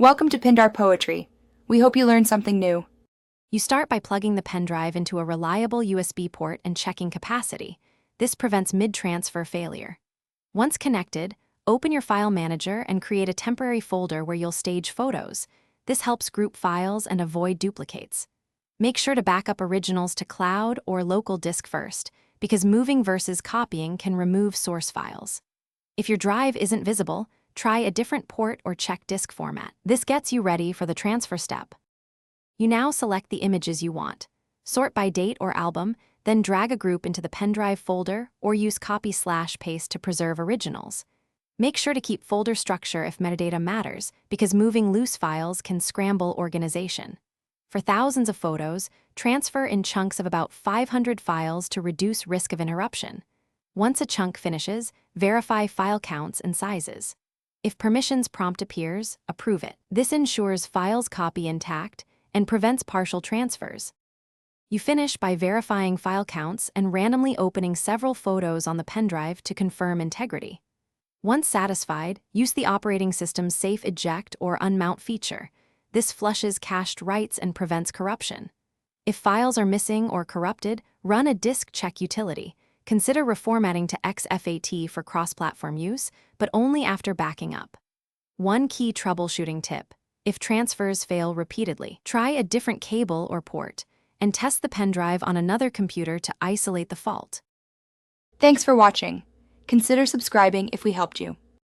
Welcome to Pindar Poetry. We hope you learned something new. You start by plugging the pendrive into a reliable USB port and checking capacity. This prevents mid-transfer failure. Once connected, open your file manager and create a temporary folder where you'll stage photos. This helps group files and avoid duplicates. Make sure to back up originals to cloud or local disk first, because moving versus copying can remove source files. If your drive isn't visible, try a different port or check disk format. This gets you ready for the transfer step. You now select the images you want. Sort by date or album, then drag a group into the pendrive folder or use copy/paste to preserve originals. Make sure to keep folder structure if metadata matters, because moving loose files can scramble organization. For thousands of photos, transfer in chunks of about 500 files to reduce risk of interruption. Once a chunk finishes, verify file counts and sizes. If permissions prompt appears, approve it. This ensures files copy intact and prevents partial transfers. You finish by verifying file counts and randomly opening several photos on the pendrive to confirm integrity. Once satisfied, use the operating system's safe eject or unmount feature. This flushes cached writes and prevents corruption. If files are missing or corrupted, run a disk check utility. Consider reformatting to XFAT for cross-platform use, but only after backing up. One key troubleshooting tip: if transfers fail repeatedly, try a different cable or port, and test the pendrive on another computer to isolate the fault. Thanks for watching. Consider subscribing if we helped you.